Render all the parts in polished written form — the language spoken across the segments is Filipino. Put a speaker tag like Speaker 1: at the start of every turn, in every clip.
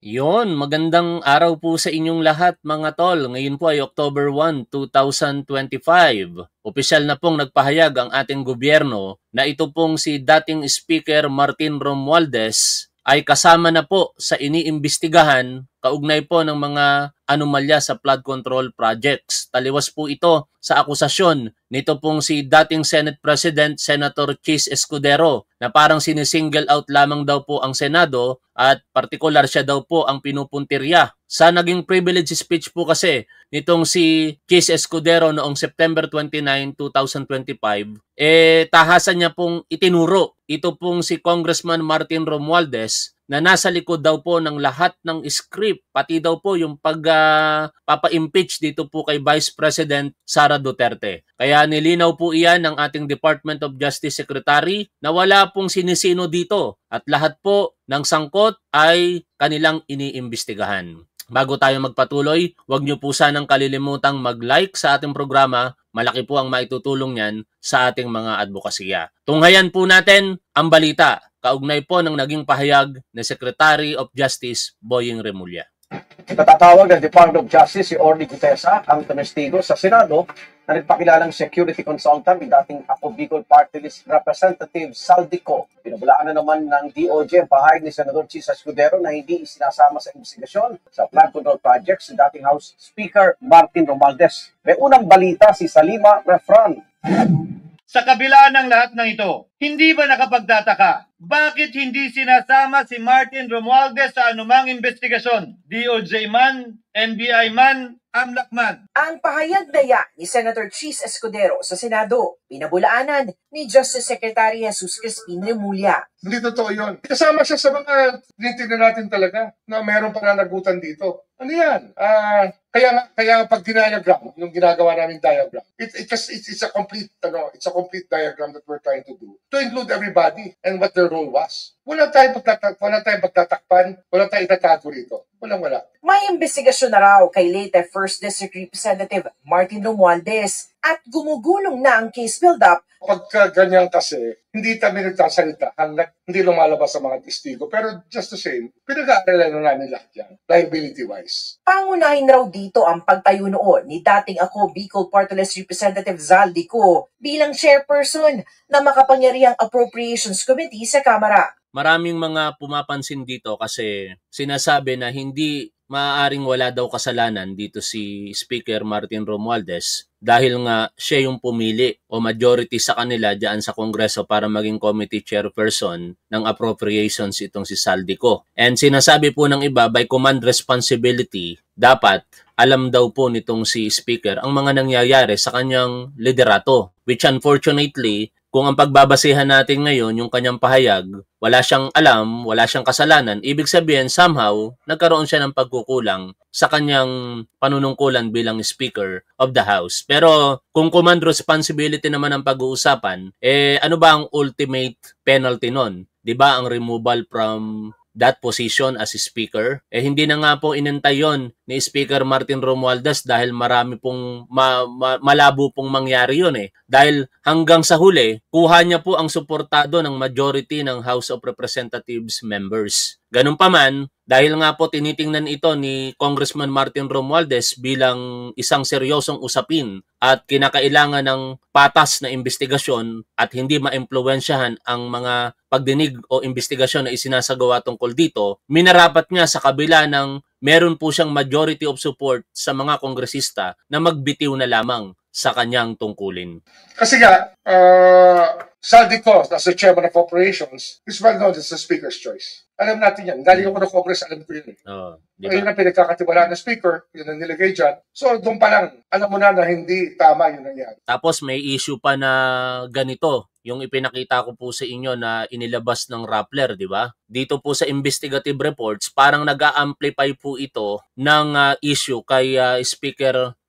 Speaker 1: Magandang araw po sa inyong lahat mga tol. Ngayon po ay October 1, 2025. Opisyal na pong nagpahayag ang ating gobyerno na ito pong si dating Speaker Martin Romualdez ay kasama na po sa iniimbestigahan kaugnay po ng mga anomalya sa flood control projects. Taliwas po ito sa akusasyon nito pong si dating Senate President Senator Chis Escudero na parang sinisingle out lamang daw po ang Senado at partikular siya daw po ang pinupuntirya. Sa naging privilege speech po kasi nitong si Chis Escudero noong September 29, 2025, tahasan niya pong itinuro ito pong si Congressman Martin Romualdez na nasa likod daw po ng lahat ng script, pati daw po yung papa-impeach dito po kay Vice President Sara Duterte. Kaya nilinaw po iyan ng ating Department of Justice Secretary na wala pong sinisino dito at lahat po ng sangkot ay kanilang iniimbestigahan. Bago tayo magpatuloy, huwag niyo po sanang kalilimutang mag-like sa ating programa. Malaki po ang maitutulong niyan sa ating mga advokasya. Tunghayan po natin ang balita kaugnay po ng naging pahayag ni Secretary of Justice Boying Remulla.
Speaker 2: Natatawag ng Department of Justice si Orly Gutesa ang tumestigo sa Senado na nagpakilalang security consultant ni dating Ako Bicol Party List Representative Saldico. Pinabulaan na naman ng DOJ ang pahayag ni Senador Chis Escudero na hindi isinasama sa investigasyon sa flood control project si dating House Speaker Martin Romualdez. May unang balita si Salima Refran.
Speaker 3: Sa kabila ng lahat ng ito, hindi ba nakapagtataka? Bakit hindi sinasama si Martin Romualdez sa anumang investigasyon? DOJ man, NBI man, AMLAC man.
Speaker 4: Ang pahayag daya ni Senator Chis Escudero sa Senado, pinabulaanan ni Justice Secretary Jesus Crispin Remulla.
Speaker 5: Hindi totoo yun. Kasama siya sa mga tinitignan natin talaga na mayroong pananagutan dito. Ano yan? Kaya pag diniagram, yung ginagawa namin diagram, it's a complete diagram that we're trying to do to include everybody and what their role was. Wala tayong pagtatakpan, wala tayong itatago rito. Wala.
Speaker 4: May investigasyon na raw kay late 1st District Representative Martin Romualdez at gumugulong na ang case build-up.
Speaker 5: Pagka ganyan kasi, hindi kami nagsasalita hanggang hindi lumalabas sa mga testigo. Pero just the same, pinag-aaralan na namin lahat yan, liability-wise.
Speaker 4: Pangunahin raw dito ang pagtayo noon ni dating Ako Bicol Party List Representative Zaldico bilang chairperson na makapangyarihang Appropriations Committee sa Kamara.
Speaker 1: Maraming mga pumapansin dito kasi sinasabi na hindi maaaring wala daw kasalanan dito si Speaker Martin Romualdez dahil nga siya yung pumili o majority sa kanila diyan sa Kongreso para maging committee chairperson ng appropriations itong si Saldico. And sinasabi po ng iba, by command responsibility, dapat alam daw po nitong si Speaker ang mga nangyayari sa kanyang liderato, which unfortunately, kung ang pagbabasehan natin ngayon, yung kanyang pahayag, wala siyang alam, wala siyang kasalanan, ibig sabihin somehow, nagkaroon siya ng pagkukulang sa kanyang panunungkulan bilang Speaker of the House. Pero kung command responsibility naman ang pag-uusapan, ano ba ang ultimate penalty nun? Diba ang removal from that position as Speaker? Hindi na nga po inintay yon ni Speaker Martin Romualdez dahil marami pong malabo pong mangyari yun Dahil hanggang sa huli, kuha niya po ang suportado ng majority ng House of Representatives members. Ganun pa man, dahil nga po tinitingnan ito ni Congressman Martin Romualdez bilang isang seryosong usapin at kinakailangan ng patas na investigasyon at hindi maimpluwensyahan ang mga pagdinig o investigasyon na isinasagawa tungkol dito, minarapat niya sa kabila ng meron po siyang majority of support sa mga kongresista na magbitiw na lamang sa kanyang tungkulin.
Speaker 5: Kasi nga, Saldico, as the chairman of operations, is well known as the Speaker's choice. Alam natin yan. Galing ako ng Congress, alam ko yun
Speaker 1: Diba?
Speaker 5: Ayun ang pinagkakatiwalaan ng Speaker, yun ang nilagay dyan. So, doon pa lang, alam mo na hindi tama yun nangyari.
Speaker 1: Tapos may issue pa na ganito, yung ipinakita ko po sa inyo na inilabas ng Rappler, di ba? Dito po sa investigative reports, parang nag-a-amplify po ito ng issue kay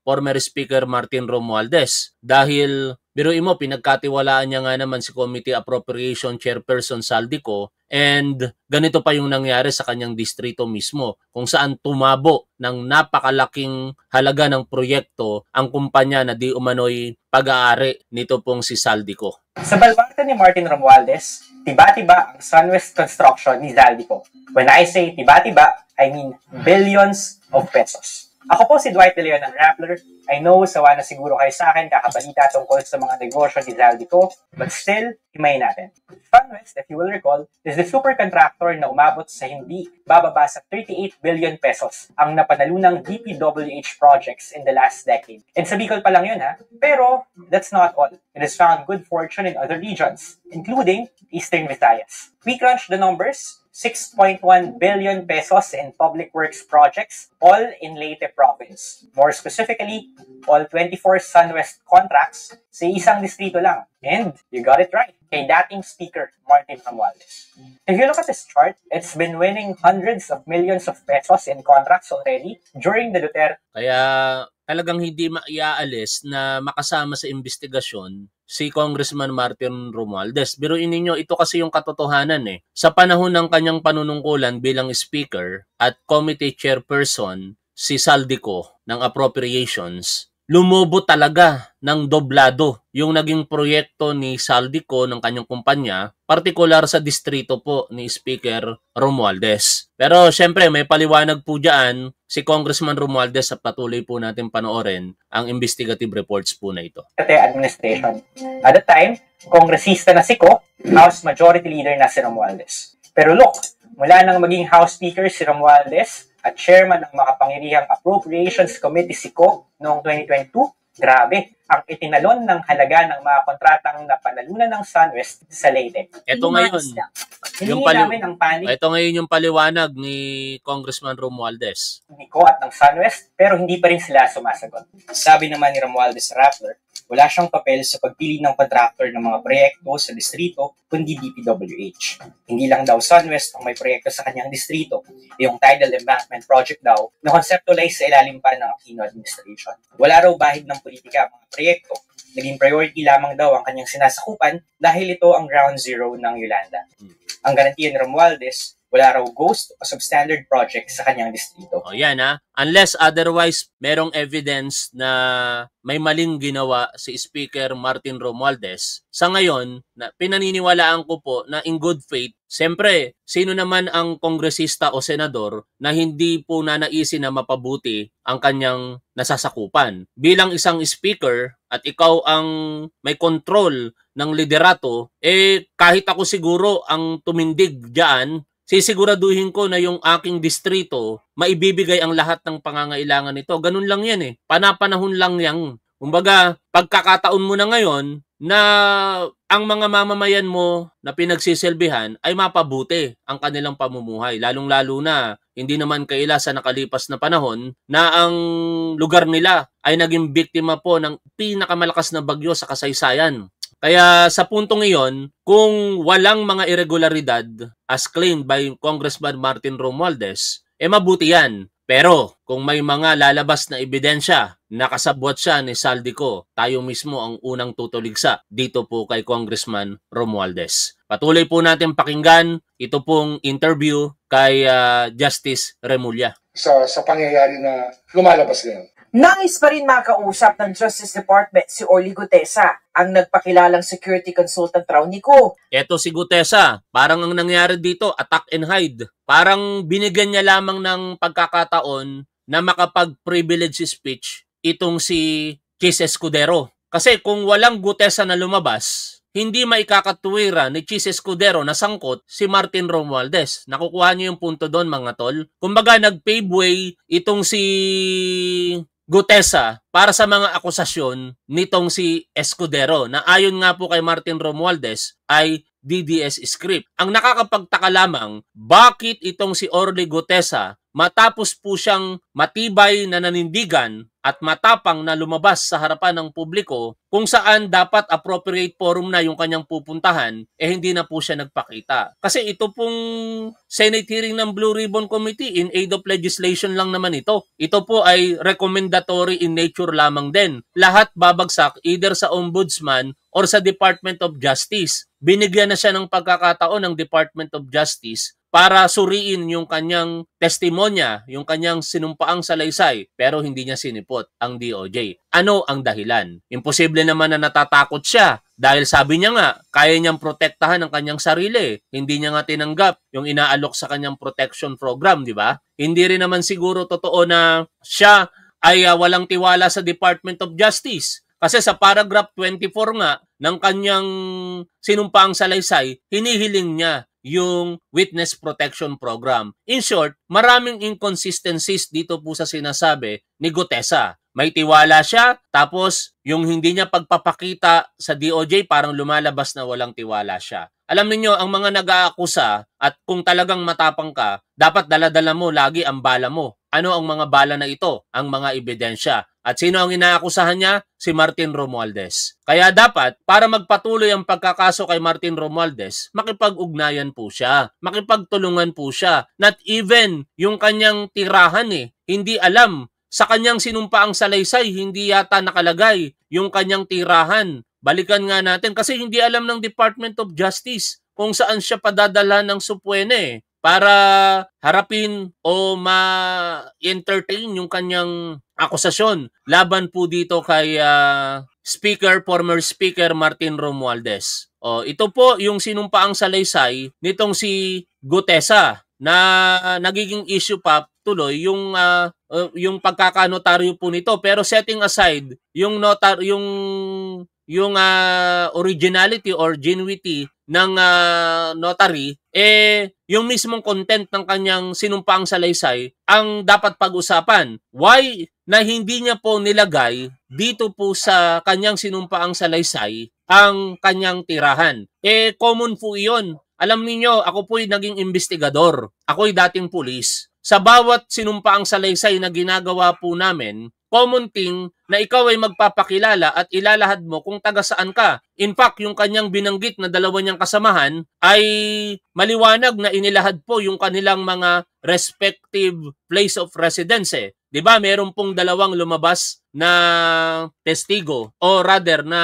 Speaker 1: former Speaker Martin Romualdez. Dahil, biruin mo, pinagkatiwalaan niya nga naman si Committee Appropriation Chairperson Saldico and ganito pa yung nangyari sa kanyang distrito mismo kung saan tumabo ng napakalaking halaga ng proyekto ang kumpanya na di umano'y pag-aari nito pong si Saldico.
Speaker 6: Sa balbarte ni Martin Romualdez, tiba-tiba ang Sunwest Construction ni Zaldico. When I say tiba-tiba, I mean, billions of pesos. Ako po si Dwight De Leon ng Rappler. I know, sawa na siguro kayo sa akin kakabalita tungkol sa mga negosyo ni Zaldico, but still, himayin natin. SunWest, if you will recall, is the super contractor na umabot sa hindi bababa sa 38 billion pesos ang napanalunang DPWH projects in the last decade. And sa Bicol pa lang yun ha, pero that's not all. It has found good fortune in other regions, including Eastern Visayas. We crunched the numbers, 6.1 billion pesos in public works projects, all in Leyte province. More specifically, all 24 SunWest contracts sa isang distrito lang. And you got it right, kay dating Speaker Martin Romualdez. If you look at this chart, it's been winning hundreds of millions of pesos in contracts already during the Duterte.
Speaker 1: Kaya talagang hindi maiaalis na makasama sa investigasyon si Congressman Martin Romualdez. Biruin ninyo, ito kasi yung katotohanan eh. Sa panahon ng kanyang panunungkulan bilang Speaker at Committee Chairperson, si Zaldico ng Appropriations, lumobo talaga ng doblado yung naging proyekto ni Zaldico ng kanyang kumpanya, partikular sa distrito po ni Speaker Romualdez. Pero syempre may paliwanag po dyan si Congressman Romualdez, sa patuloy po natin panoorin ang investigative reports po na ito.
Speaker 6: Administration. At the time, kongresista na si Ko, House Majority Leader na si Romualdez. Pero look, mula nang maging House Speaker si Romualdez at Chairman ng makapangyarihang Appropriations Committee si Ko noong 2022, grabe, ang itinalon ng halaga ng mga kontratang napanalunan ng SunWest sa Leyte.
Speaker 1: Ito ngayon, ito ngayon yung paliwanag ni Congressman Romualdez.
Speaker 6: Ni Ko at ng SunWest, pero hindi pa rin sila sumasagot. Sabi naman ni Romualdez sa Rappler, wala siyang papel sa pagpili ng contractor ng mga proyekto sa distrito, kundi DPWH. Hindi lang daw SunWest ang may proyekto sa kanyang distrito, yung Tidal Embankment Project daw, na conceptualize sa ilalim pa ng Aquino administration. Wala raw bahid ng politika ang mga proyekto. Naging priority lamang daw ang kanyang sinasakupan dahil ito ang ground zero ng Yolanda. Ang garantiya ni Romualdez, wala raw ghost o substandard project sa kanyang distrito.
Speaker 1: O yan ha. Unless otherwise merong evidence na may maling ginawa si Speaker Martin Romualdez. Sa ngayon, na pinaniniwalaan ko po na in good faith, siyempre, sino naman ang kongresista o senador na hindi po nanaisin na mapabuti ang kanyang nasasakupan. Bilang isang speaker at ikaw ang may control ng liderato, kahit ako siguro ang tumindig diyan, sisiguraduhin ko na yung aking distrito, maibibigay ang lahat ng pangangailangan nito. Ganun lang yan eh. Panapanahon lang yan. Kumbaga, pagkakataon mo na ngayon na ang mga mamamayan mo na pinagsisilbihan ay mapabuti ang kanilang pamumuhay. Lalong-lalo na, hindi naman kaila sa nakalipas na panahon na ang lugar nila ay naging biktima po ng pinakamalakas na bagyo sa kasaysayan. Kaya sa puntong iyon, kung walang mga irregularidad as claimed by Congressman Martin Romualdez, mabuti yan. Pero kung may mga lalabas na ebidensya, nakasabwat siya ni Zaldico, tayo mismo ang unang tutuligsa dito po kay Congressman Romualdez. Patuloy po natin pakinggan ito pong interview kay Justice Remulla.
Speaker 5: Sa pangyayari na lumalabas ngayon.
Speaker 4: Nais pa rin makausap ng Justice Department si Orly Gutesa, ang nagpakilalang security consultant raw ni Ko.
Speaker 1: Eto si Gutesa, parang ang nangyari dito, attack and hide. Parang binigyan niya lamang ng pagkakataon na makapag-privilege speech itong si Chis Escudero. Kasi kung walang Gutesa na lumabas, hindi maikakatuwira ni Chis Escudero na sangkot si Martin Romualdez. Nakukuha niyo yung punto doon mga tol. Kumbaga nag-pave way itong si Gutesa para sa mga akusasyon nitong si Escudero na ayon nga po kay Martin Romualdez ay DDS script. Ang nakakapagtaka lamang, bakit itong si Orly Gutesa matapos po siyang matibay na nanindigan at matapang na lumabas sa harapan ng publiko kung saan dapat appropriate forum na yung kanyang pupuntahan, hindi na po siya nagpakita. Kasi ito pong Senate hearing ng Blue Ribbon Committee in aid of legislation lang naman ito. Ito po ay recommendatory in nature lamang din. Lahat babagsak either sa Ombudsman or sa Department of Justice. Binigyan na siya ng pagkakataon ng Department of Justice para suriin yung kanyang testimonya, yung kanyang sinumpaang salaysay, pero hindi niya sinipot ang DOJ. Ano ang dahilan? Imposible naman na natatakot siya dahil sabi niya nga, kaya niyang protektahan ang kanyang sarili. Hindi niya nga tinanggap yung inaalok sa kanyang protection program, di ba? Hindi rin naman siguro totoo na siya ay walang tiwala sa Department of Justice. Kasi sa paragraph 24 nga ng kanyang sinumpaang salaysay, hinihiling niya yung Witness Protection Program. In short, maraming inconsistencies dito po sa sinasabi ni Gutesa. May tiwala siya, tapos yung hindi niya pagpapakita sa DOJ parang lumalabas na walang tiwala siya. Alam niyo ang mga nag-aakusa at kung talagang matapang ka, dapat dala-dala mo lagi ang bala mo. Ano ang mga bala na ito? Ang mga ebidensya. At sino ang inaakusahan niya? Si Martin Romualdez. Kaya dapat, para magpatuloy ang pagkakaso kay Martin Romualdez, makipag-ugnayan po siya. Makipagtulungan po siya. Not even yung kanyang tirahan hindi alam. Sa kanyang sinumpaang salaysay, hindi yata nakalagay yung kanyang tirahan. Balikan nga natin kasi hindi alam ng Department of Justice kung saan siya padadala ng supwene para harapin o ma-entertain yung kanyang akusasyon laban po dito kay former Speaker Martin Romualdez. Ito po yung sinumpaang salaysay nitong si Gutesa na nagiging issue pa tuloy yung pagkakanotaryo po nito, pero setting aside yung originality or genuity ng notary, yung mismong content ng kanyang sinumpaang salaysay ang dapat pag-usapan. Why na hindi niya po nilagay dito po sa kanyang sinumpaang salaysay ang kanyang tirahan? Common po iyon. Alam niyo, ako po'y naging investigador. Ako'y dating pulis. Sa bawat sinumpaang salaysay na ginagawa po namin, common thing na ikaw ay magpapakilala at ilalahad mo kung taga saan ka. In fact, yung kanyang binanggit na dalawa niyang kasamahan ay maliwanag na inilahad po yung kanilang mga respective place of residence. Diba, meron pong dalawang lumabas na testigo o rather na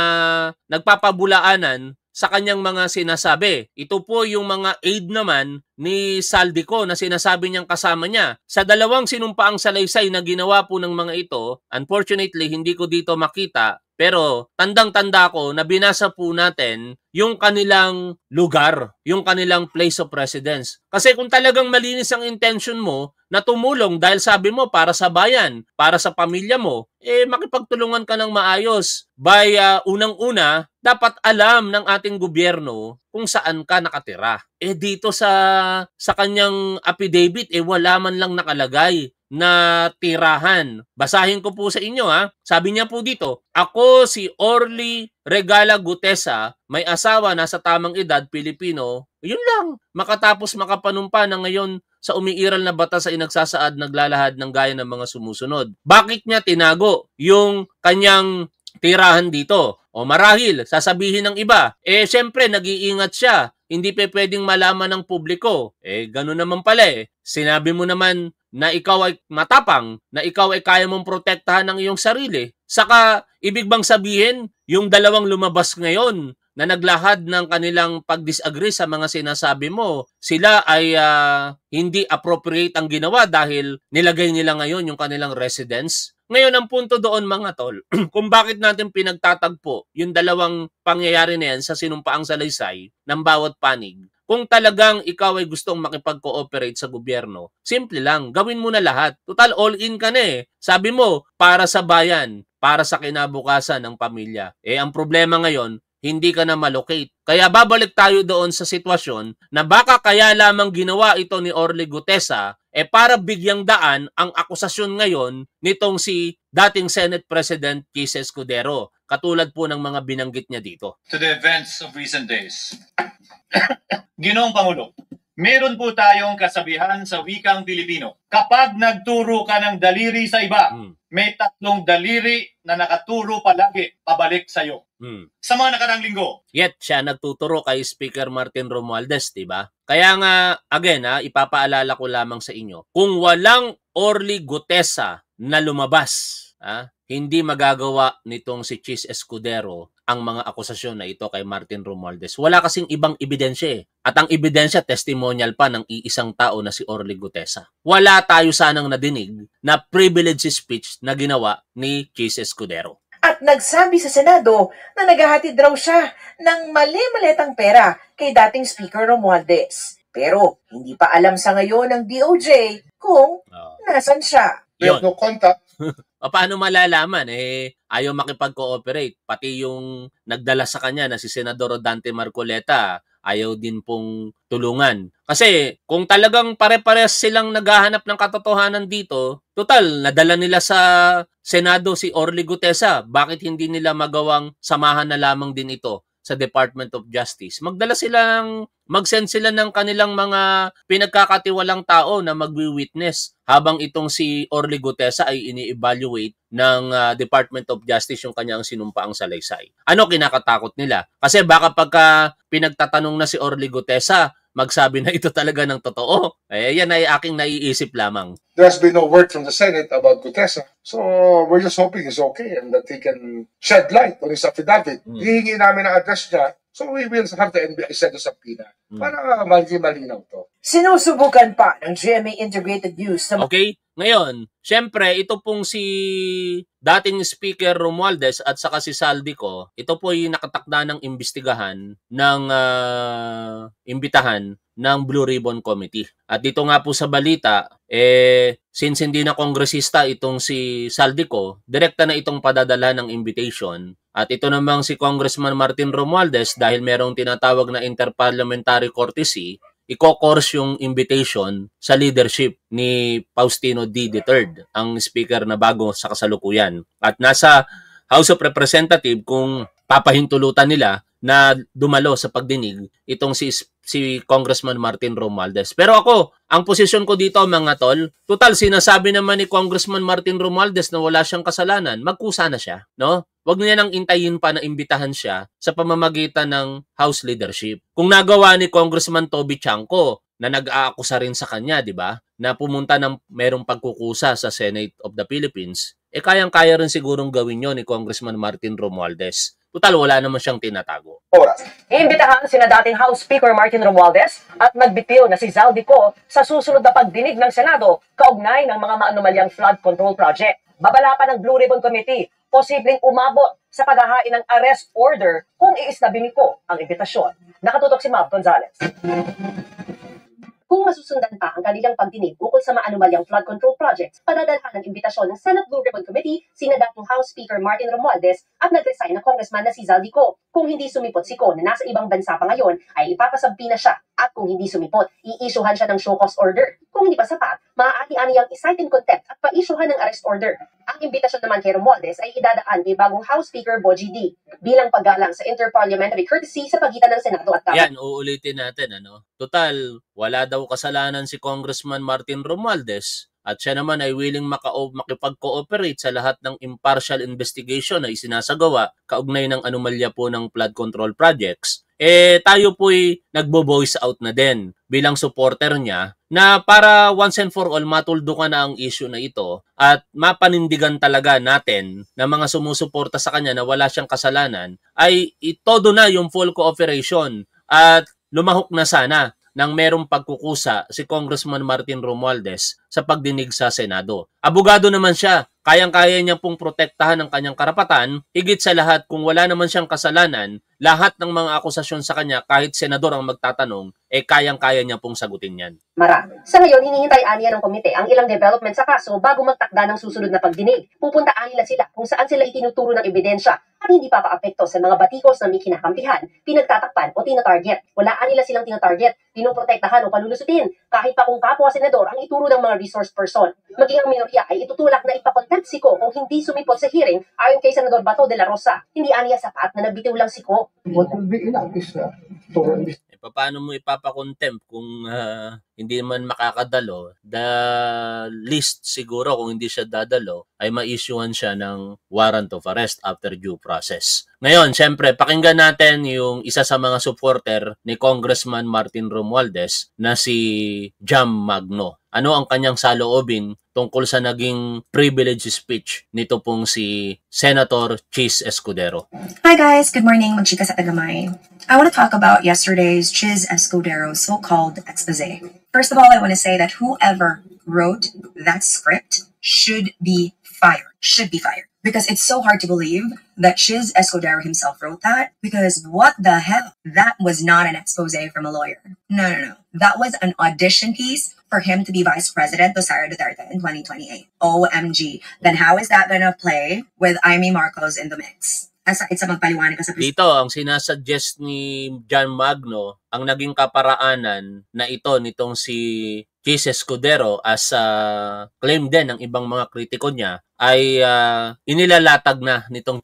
Speaker 1: nagpapabulaanan sa kanyang mga sinasabi. Ito po yung mga aid naman ni Saldico na sinasabi niyang kasama niya. Sa dalawang sinumpaang salaysay na ginawa po ng mga ito, unfortunately hindi ko dito makita, pero tandang-tanda ko na binasa po natin yung kanilang lugar, yung kanilang place of residence. Kasi kung talagang malinis ang intention mo na tumulong dahil sabi mo para sa bayan, para sa pamilya mo, makipagtulungan ka ng maayos. By unang-una, dapat alam ng ating gobyerno kung saan ka nakatira. Dito sa kanyang affidavit, wala man lang nakalagay na tirahan. Basahin ko po sa inyo Sabi niya po dito, ako si Orly Regala Gutesa, may asawa, nasa tamang edad, Pilipino. Yun lang. Makatapos makapanumpa na ngayon sa umiiral na batas ay nagsasaad naglalahad ng gaya ng mga sumusunod. Bakit niya tinago yung kanyang tirahan dito? O marahil, sasabihin ng iba, syempre nag-iingat siya. Hindi pwedeng malaman ng publiko. Ganun naman pala Sinabi mo naman na ikaw ay matapang, na ikaw ay kaya mong protektahan ng iyong sarili. Saka, ibig bang sabihin, yung dalawang lumabas ngayon na naglahad ng kanilang pag-disagree sa mga sinasabi mo, sila ay hindi appropriate ang ginawa dahil nilagay nila ngayon yung kanilang residence? Ngayon, ang punto doon mga tol, kung bakit natin pinagtatagpo yung dalawang pangyayari na yan sa sinumpaang salaysay ng bawat panig, kung talagang ikaw ay gustong makipag-cooperate sa gobyerno, simple lang, gawin mo na lahat. Total, all-in ka na Sabi mo, para sa bayan, para sa kinabukasan ng pamilya. Ang problema ngayon, hindi ka na malocate. Kaya babalik tayo doon sa sitwasyon na baka kaya lamang ginawa ito ni Orly Gutesa para bigyang daan ang akusasyon ngayon nitong si dating Senate President Chis Escudero. Katulad po ng mga binanggit niya dito.
Speaker 3: To the events of recent days. Ginoong Pangulo, meron po tayong kasabihan sa wikang Pilipino. Kapag nagturo ka ng daliri sa iba, may tatlong daliri na nakaturo palagi pabalik sa'yo. Sa mga nakarang linggo.
Speaker 1: Yet, siya nagtuturo kay Speaker Martin Romualdez, diba? Kaya nga, again, ipapaalala ko lamang sa inyo, kung walang Orly Gutesa na lumabas, hindi magagawa nitong si Chis Escudero ang mga akusasyon na ito kay Martin Romualdez. Wala kasing ibang ebidensya eh. At ang ebidensya, testimonial pa ng iisang tao na si Orly Gutesa. Wala tayo sanang nadinig na privilege speech na ginawa ni Chis Escudero.
Speaker 4: At nagsabi sa Senado na naghahatid raw siya ng mali-maletang pera kay dating Speaker Romualdez. Pero hindi pa alam sa ngayon ng DOJ kung nasan siya.
Speaker 5: We have no contact.
Speaker 1: Paano malalaman? Ayaw makipag-cooperate. Pati yung nagdala sa kanya na si Senador Dante Marcoleta, ayaw din pong tulungan. Kasi kung talagang pare-pares silang naghahanap ng katotohanan dito, total, nadala nila sa Senado si Orly Gutesa. Bakit hindi nila magawang samahan na lamang din ito sa Department of Justice? Mag-send sila ng kanilang mga pinagkakatiwalang tao na magwi-witness habang itong si Orly Gutesa ay ini-evaluate ng Department of Justice yung kanyang sinumpaang salaysay. Ano kinakatakot nila? Kasi baka pagka pinagtatanong na si Orly Gutesa, magsabi na ito talaga ng totoo. Yan ay aking naiisip lamang.
Speaker 5: There's been no word from the Senate about Gutesa. So we're just hoping he's okay and that he can shed light on his affidavit. Hihingi namin ang address niya. So we will have the NBI send us a subpoena para malinaw to.
Speaker 4: Sinusubukan pa ng GMA Integrated News na
Speaker 1: Okay? Ngayon, syempre, ito pong si dating Speaker Romualdez at saka si Saldico, ito po ay nakatakda ng imbestigahan ng imbitahan ng Blue Ribbon Committee. At dito nga po sa balita, since hindi na kongresista itong si Saldico, direkta na itong padadala ng invitation. At ito namang si Congressman Martin Romualdez, dahil merong tinatawag na interparliamentary courtesy, i-course yung invitation sa leadership ni Faustino D. III, ang speaker na bago sa kasalukuyan. At nasa House of Representatives kung papahintulutan nila na dumalo sa pagdinig itong si Congressman Martin Romualdez. Pero ako, ang posisyon ko dito mga tol, total sinasabi naman ni Congressman Martin Romualdez na wala siyang kasalanan, magkusa na siya, no? Huwag niya nang intayin pa na imbitahan siya sa pamamagitan ng House leadership. Kung nagawa ni Congressman Toby Chanco na nag-aakusa rin sa kanya, di ba, na pumunta ng merong pagkukusa sa Senate of the Philippines, kayang-kaya rin sigurong gawin yon ni Congressman Martin Romualdez. Total, wala naman siyang tinatago.
Speaker 7: Iimbitahan sina dating House Speaker Martin Romualdez at nagbitiw na si Zaldico sa susunod na pagdinig ng Senado kaugnay ng mga maanumalyang flood control project. Babala pa ng Blue Ribbon Committee, posibleng umabot sa paghahain ng arrest order kung iisnabing ko ang imbitasyon. Nakatutok si Mav Gonzalez. Kung masusundan pa ang kanilang pagdinig ukol sa maanumalyang flood control projects, padadalhan ng imbitasyon ng Senate Blue Ribbon Committee sina dating House Speaker Martin Romualdez at nag-resign na Congressman na si Zaldico. Kung hindi sumipot si Ko na nasa ibang bansa pa ngayon, ay ipapasabpi na siya. At kung hindi sumipot, i-issuehan siya ng show cause order. Kung hindi pa sapat, maaari-ani ang i-cite in contempt at pa-issuehan ng arrest order. Ang imbitasyon naman kay Romualdez ay idadaan kay bagong House Speaker Bogie D. bilang paggalang sa interparliamentary courtesy sa pagitan ng Senado at Kamara.
Speaker 1: Yan, uulitin natin. Total, wala daw kasalanan si Congressman Martin Romualdez at siya naman ay willing makipag-cooperate sa lahat ng impartial investigation na isinasagawa kaugnay ng anomalya po ng flood control projects. Tayo po'y nagbo-voice out na din bilang supporter niya na para once and for all matuldukan na ang issue na ito at mapanindigan talaga natin na mga sumusuporta sa kanya na wala siyang kasalanan ay itodo na yung full cooperation at lumahok na sana nang merong pagkukusa si Congressman Martin Romualdez sa pagdinig sa Senado. Abogado naman siya, kayang-kaya niya pong protektahan ang kanyang karapatan, higit sa lahat kung wala naman siyang kasalanan, lahat ng mga akusasyon sa kanya kahit senador ang magtatanong, kayang-kaya niya pong sagutin yan.
Speaker 7: Sa ngayon, hinihintay-aniya ng komite ang ilang development sa kaso bago magtakda ng susunod na pagdinig. Pupuntaan nila sila kung saan sila itinuturo ng ebidensya at hindi papaapekto sa mga batikos na may kinakampihan, pinagtatakpan o tinatarget. Walaan nila silang tinatarget, pinoprotektahan o palulusutin, kahit pa kung kapwa senador ang ituro ng mga resource person. Maging ang minorya ay itutulak na ipakontempt si Ko kung hindi sumipot sa hearing ayon kay Senador Bato de la Rosa. Hindi aniya sapat na nagbitiw lang si Ko.
Speaker 5: What will be enough is
Speaker 1: Paano mo ipapakontempt kung hindi man makakadalo, the least siguro kung hindi siya dadalo ay ma-issuean siya ng warrant of arrest after due process. Ngayon, syempre, pakinggan natin yung isa sa mga supporter ni Congressman Martin Romualdez na si Jam Magno. Ano ang kanyang saloobin tungkol sa naging privilege speech nito pong si Senator Chis Escudero.
Speaker 8: Hi guys, good morning, magchika sa Tagamay. I want to talk about yesterday's Chis Escudero's so-called expose. First of all, I want to say that whoever wrote that script should be fired. Because it's so hard to believe that Chis Escudero himself wrote that. Because what the hell? That was not an expose from a lawyer. No. That was an audition piece for him to be Vice President to Sara Duterte in 2028. OMG. Then how is that gonna play with Amy Marcos in the mix? Aside sa magpaliwanag ka sa
Speaker 1: Dito, ang sinasuggest ni John Magno, ang naging kaparaanan na ito nitong si Chis Escudero as claim din ng ibang mga kritiko niya ay inilalatag na nitong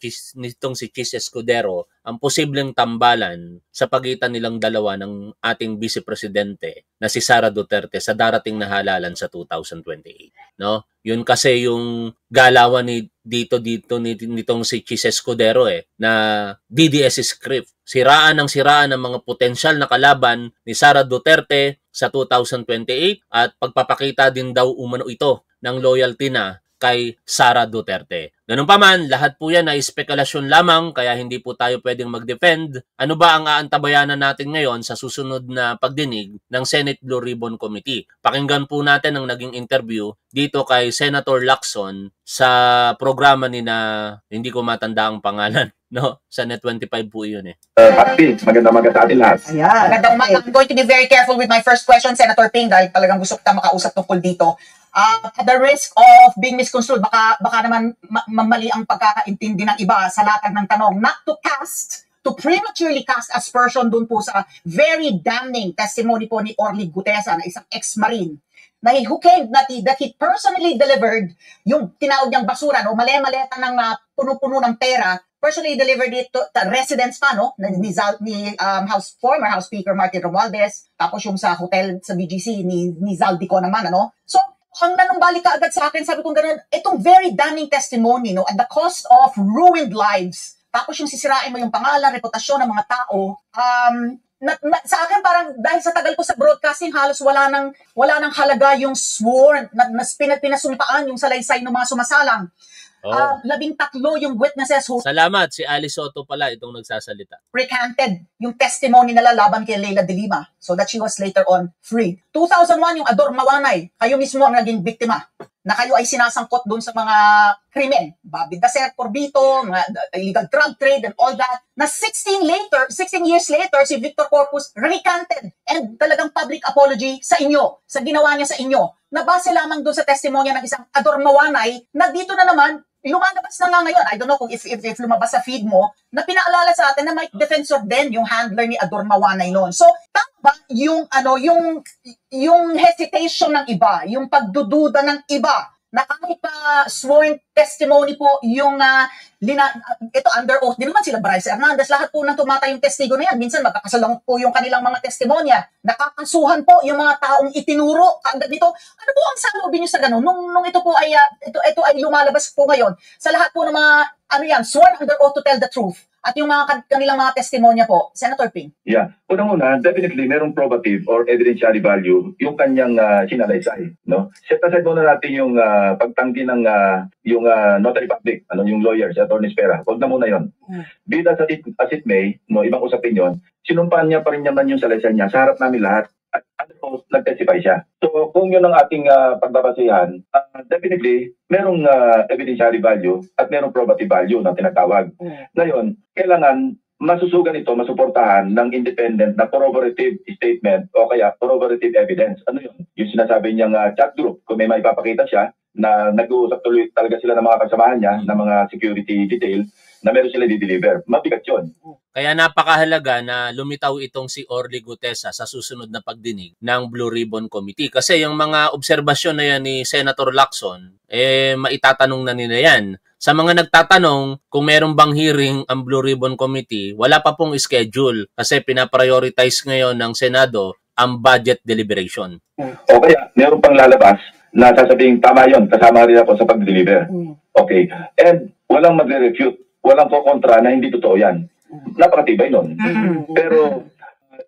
Speaker 1: si Chis Escudero ang posibleng tambalan sa pagitan nilang dalawa ng ating Vice Presidente na si Sara Duterte sa darating na halalan sa 2028. No? Yun kasi yung galawan nitong si Chis Escudero na DDS script. Siraan ng mga potensyal na kalaban ni Sara Duterte sa 2028 at pagpapakita din daw umano ito ng loyalty na kay Sara Duterte. Ganun pa man, lahat po yan ay spekulasyon lamang kaya hindi po tayo pwedeng mag-defend. Ano ba ang aantabayanan natin ngayon sa susunod na pagdinig ng Senate Blue Ribbon Committee? Pakinggan po natin ang naging interview dito kay Senator Lacson sa programa ni na hindi ko matanda ang pangalan. No, sa Net 25 po yun
Speaker 9: Pati, magandang sa atin lahat.
Speaker 10: Magandang umaga. I'm going to be very careful with my first question, Senator Ping, dahil talagang gusto kita makausap tungkol dito. At the risk of being misconstrued, baka naman mamali ang pagkakaintindi ng iba sa latag ng tanong, not to prematurely cast aspersion dun po sa very damning testimony po ni Orly Gutesa na isang ex-marine na who claimed that he personally delivered yung tinawag niyang basura, no, mali-maleta ng puno-puno ng pera, personally delivered it to residents pa, no, ni former House Speaker Martin Romualdez, tapos yung sa hotel sa BGC ni Zaldico naman, ano. So, ang nanumbalik ka agad sa akin, sabi ko gano'n, itong very damning testimony, no, at the cost of ruined lives, tapos yung sisirain mo yung pangalan, reputasyon ng mga tao, sa akin parang dahil sa tagal ko sa broadcasting, halos wala nang halaga yung sworn, pinasumpaan yung salaysay ng mga sumasalang. 13 yung witnesses who
Speaker 1: Salamat, si Ali Soto pala itong nagsasalita.
Speaker 10: Recanted yung testimony nila laban kay Leila de Lima so that she was later on free. 2001 yung Ador Mawanay, kayo mismo ang naging biktima na kayo ay sinasangkot dun sa mga krimen. Babid Dacer, Corbito, illegal drug trade and all that. Na 16 years later, si Victor Corpus recanted and talagang public apology sa inyo, sa ginawa niya sa inyo. Na base lamang dun sa testimonya ng isang Ador Mawanay na dito na naman lumalabas na nga ngayon. I don't know kung if lumabas sa feed mo, na pinaalala sa atin na may defensor din yung handler ni Ador Mawanay noon. So, tama ba yung hesitation ng iba, yung pagdududa ng iba, na kahit pa sworn testimony po yung ito under oath din naman sila Bryce Hernandez, lahat po nang tumatay yung testigo na yan, minsan magkakasalang po yung kanilang mga testimonya, nakakasuhan po yung mga taong itinuro kaagad nito. Ano po ang saloobin nyo sa ganun? Nung ito po ay ito ay lumalabas po ngayon sa lahat po ng mga sworn under oath to tell the truth at yung mga kanilang mga testimonya po, Senator Ping?
Speaker 9: Yeah. Unang-una, definitely merong probative or evidentiary value yung kanyang sinalaysay, no? Set aside muna natin yung pagtanggi ng yung notary public, yung lawyers, attorneys pera. Huwag na muna yon. Bida as it may, no, ibang usapin yon. Sinumpaan niya pa rin naman yung salaysay niya sa harap namin lahat. At nag-testify siya. So kung yun ang ating pagbabasihan, definitely merong evidentiary value at merong probative value na tinatawag. Ngayon, kailangan masusugan ito, masuportahan ng independent na corroborative statement o kaya corroborative evidence. Ano yun? Yung sinasabi niyang chat group, kung may maipapakita siya na nag-uusap tuloy talaga sila ng mga kasamahan niya, ng mga security detail, na meron sila di-deliver. Mabigat yun.
Speaker 1: Kaya napakahalaga na lumitaw itong si Orly Gutesa sa susunod na pagdinig ng Blue Ribbon Committee. Kasi yung mga obserbasyon na yan ni Senator Lacson, maitatanong na nila yan. Sa mga nagtatanong kung meron bang hearing ang Blue Ribbon Committee, wala pa pong schedule kasi pinaprioritize ngayon ng Senado ang budget deliberation.
Speaker 9: O kaya, meron pang lalabas na sasabing tama yon, kasama rin ako sa pag-deliver. Okay. And walang magre-refute, walang kontra na hindi totoo yan. Napakatibay nun. Pero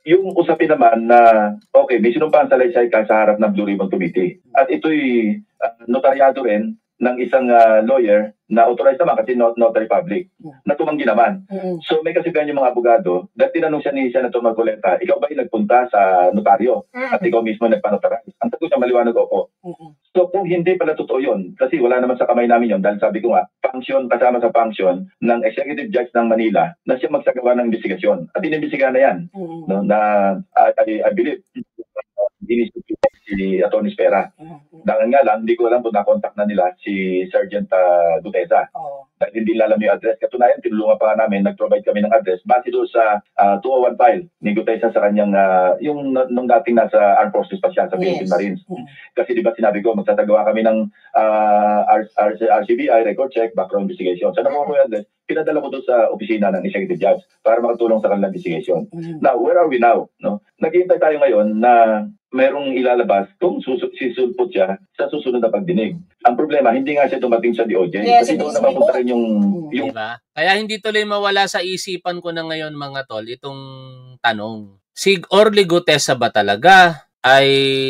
Speaker 9: yung usapin naman na, okay, may sinumpang salaysay ka sa harap ng Blue Ribbon Committee. At ito'y notaryado rin ng isang lawyer na authorized naman kasi notary public na tumanggi naman. So may kasigahan yung mga abogado dahil tinanong siya ni Senator Marcoleta, ikaw ba nagpunta sa notaryo at ikaw mismo nagpanotarize? Ang sagot niya maliwanag, opo. So kung hindi pala totoo yun, kasi wala naman sa kamay namin yun dahil sabi ko nga, function kasama sa function ng Executive Judge ng Manila na siya magsagawa ng investigasyon. At inimbestigahan na yan. No, na I believe si Atty. Spera. Dahil nga lang, hindi ko alam kung na-contact na nila si Sergeant Gutesa. Dahil hindi alam yung address. Katunayan, tinulungan pa nga namin, nag-provide kami ng address base doon sa 201 file ni Gutesa sa kanyang, yung nung dating nasa Armed Forces pa siya sa Philippine Marines. Kasi di ba sinabi ko, magsasagawa kami ng RCBI, record check, background investigation. So nakuha ko yung address, pinadala ko doon sa opisina ng Executive Judge para makatulong sa kanilang investigation. Now, where are we now? No? Naghihintay tayo ngayon na merong ilalabas kung sisulpot siya sa susunod na pagdinig. Ang problema, hindi nga siya dumating sa DOJ.
Speaker 10: Yes,
Speaker 9: kasi doon na mapunta rin yung
Speaker 1: Diba? Kaya hindi tuloy mawala sa isipan ko na ngayon mga tol, itong tanong. Si Orly Gutesa ba talaga ay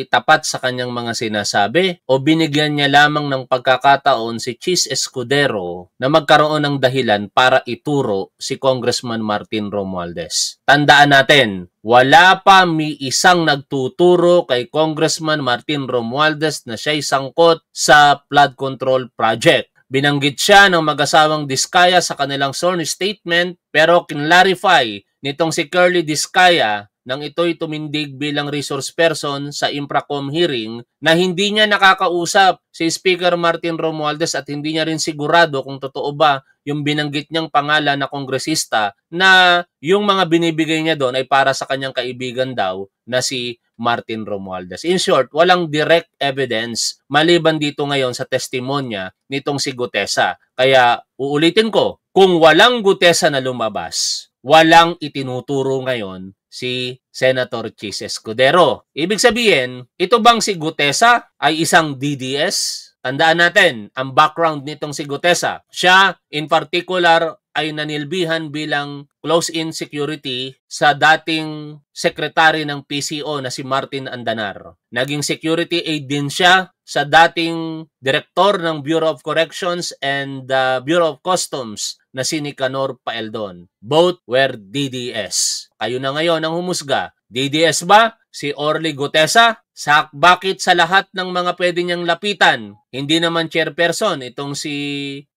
Speaker 1: tapat sa kanyang mga sinasabi o binigyan niya lamang ng pagkakataon si Chis Escudero na magkaroon ng dahilan para ituro si Congressman Martin Romualdez? Tandaan natin, wala pa isang nagtuturo kay Congressman Martin Romualdez na siya'y sangkot sa flood control project. Binanggit siya ng mag-asawang Diskaya sa kanilang sworn statement pero kinlarify nitong si Curly Diskaya nang ito'y tumindig bilang resource person sa Impracom hearing na hindi niya nakakausap si Speaker Martin Romualdez at hindi niya rin sigurado kung totoo ba yung binanggit niyang pangalan na kongresista na yung mga binibigay niya doon ay para sa kanyang kaibigan daw na si Martin Romualdez. In short, walang direct evidence maliban dito ngayon sa testimonya nitong si Gutesa. Kaya uulitin ko, kung walang Gutesa na lumabas, walang itinuturo ngayon si Senator Chis Escudero. Ibig sabihin, ito bang si Gutesa ay isang DDS? Tandaan natin, ang background nitong si Gutesa. Siya, in particular, ay nanilbihan bilang close-in security sa dating sekretary ng PCO na si Martin Andanar. Naging security aide din siya sa dating direktor ng Bureau of Corrections and Bureau of Customs na si Nicanor Paeldon. Both were DDS. Kayo na ngayon ang humusga. DDS ba si Orly Gutesa? Bakit sa lahat ng mga pwede niyang lapitan, hindi naman chairperson itong si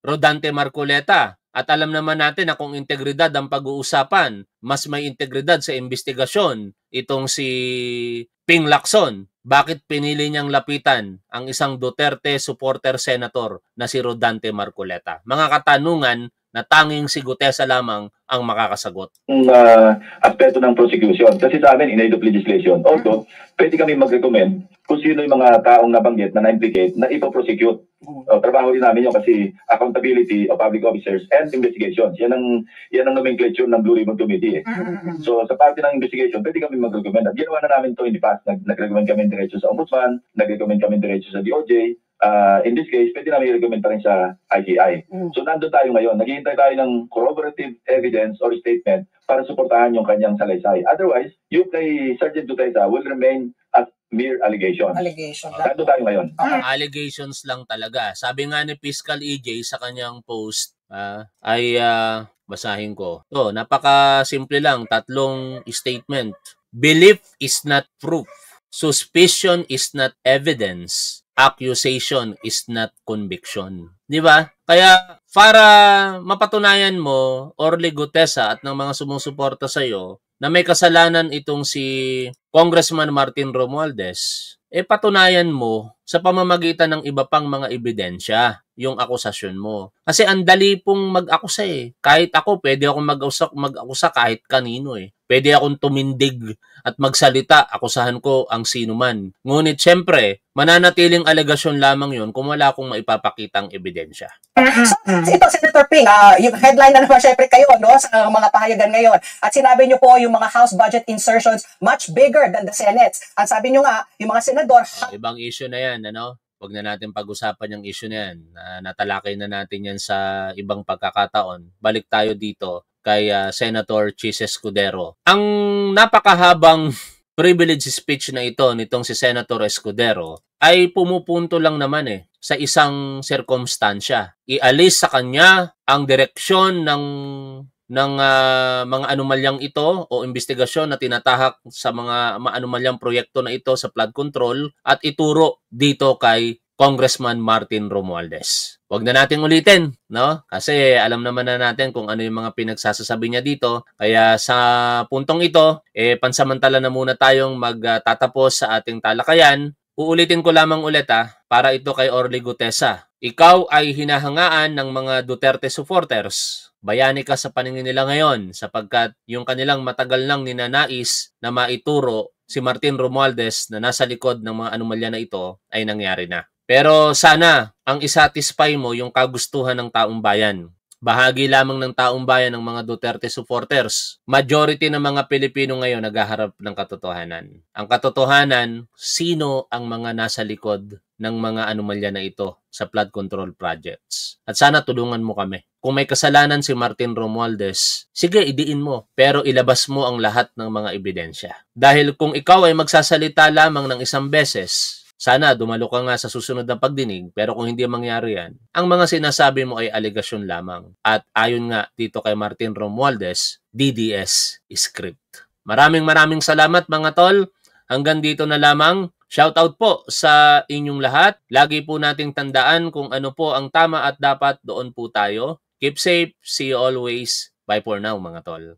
Speaker 1: Rodante Marcoleta? At alam naman natin na kung integridad ang pag-uusapan, mas may integridad sa investigasyon itong si Ping Lacson. Bakit pinili niyang lapitan ang isang Duterte supporter senator na si Rodante Marcoleta? Mga katanungan na tanging si Gutesa lamang ang makakasagot.
Speaker 9: Aspeto ng prosecution. Kasi sa amin, in aid of legislation. Although, pwede kami mag-recommend kung sino yung mga taong nabanggit na na-implicate na ipo-prosecute. Trabaho din namin yun kasi accountability of public officers and investigations. Yan ang nomenclature ng Blue Ribbon Committee. So, sa parte ng investigation, pwede kami mag-recommend. At ginawa na namin ito in the past. Nag-recommend kami diretso sa Ombudsman, nag-recommend kami diretso sa DOJ. In this case, pwede namin i-recommend pa rin sa ICI. So, nandun tayo ngayon. Naghihintay tayo ng corroborative evidence or statement para suportahan yung kanyang salaysay. Otherwise, yung kay Sergeant Gutesa will remain as mere allegation. Nandun tayo ngayon.
Speaker 1: Allegations lang talaga. Sabi nga ni Fiscal EJ sa kanyang post, basahin ko. So, napaka-simple lang. 3 statement. Belief is not proof. Suspicion is not evidence. Accusation is not conviction. Di ba? Kaya para mapatunayan mo, Orly Gutesa at ng mga sumusuporta sa iyo na may kasalanan itong si Congressman Martin Romualdez, patunayan mo sa pamamagitan ng iba pang mga ebidensya. yung akusasyon mo. Kasi ang dali pong mag-akusa eh. Kahit ako, pwede akong mag-akusa kahit kanino eh. Pwede akong tumindig at magsalita, akusahan ko ang sino man. Ngunit syempre, mananatiling alegasyon lamang yun kung wala akong maipapakitang ebidensya.
Speaker 10: So, ito, Senator Ping, yung headline na naman syempre kayo no, sa mga pahayagan ngayon. At sinabi nyo po yung mga House budget insertions much bigger than the Senate. At sabi nyo nga, yung mga senador...
Speaker 1: Ibang issue na yan, ano? Huwag na natin pag-usapan yung issue na yan. Natalakay na natin yan sa ibang pagkakataon. Balik tayo dito kay Senator Chis Escudero. Ang napakahabang privilege speech na ito nitong si Senator Escudero ay pumupunto lang naman sa isang sirkumstansya. Ialis sa kanya ang direksyon ng mga anomalyang ito o investigasyon na tinatahak sa mga anomalyang proyekto na ito sa flood control at ituro dito kay Congressman Martin Romualdez. Huwag na nating ulitin, no? Kasi alam naman na natin kung ano yung mga pinagsasasabi niya dito. Kaya sa puntong ito, pansamantala na muna tayong magtatapos sa ating talakayan. Uulitin ko lamang ulit para ito kay Orly Gutesa. Ikaw ay hinahangaan ng mga Duterte supporters. Bayani ka sa paningin nila ngayon sapagkat yung kanilang matagal nang ninanais na maituro si Martin Romualdez na nasa likod ng mga anomalya na ito ay nangyari na. Pero sana ang isatisfy mo yung kagustuhan ng taong bayan. Bahagi lamang ng taong bayan ng mga Duterte supporters. Majority ng mga Pilipino ngayon naghaharap ng katotohanan. Ang katotohanan, sino ang mga nasa likod ng mga anomalya na ito sa flood control projects. At sana tulungan mo kami. Kung may kasalanan si Martin Romualdez, sige, idiin mo. Pero ilabas mo ang lahat ng mga ebidensya. Dahil kung ikaw ay magsasalita lamang ng isang beses, sana dumalo ka nga sa susunod na pagdinig, pero kung hindi mangyari yan, ang mga sinasabi mo ay alegasyon lamang. At ayon nga dito kay Martin Romualdez, DDS script. Maraming salamat mga tol. Hanggang dito na lamang. Shoutout po sa inyong lahat. Lagi po nating tandaan kung ano po ang tama at dapat, doon po tayo. Keep safe. See you always. Bye for now mga tol.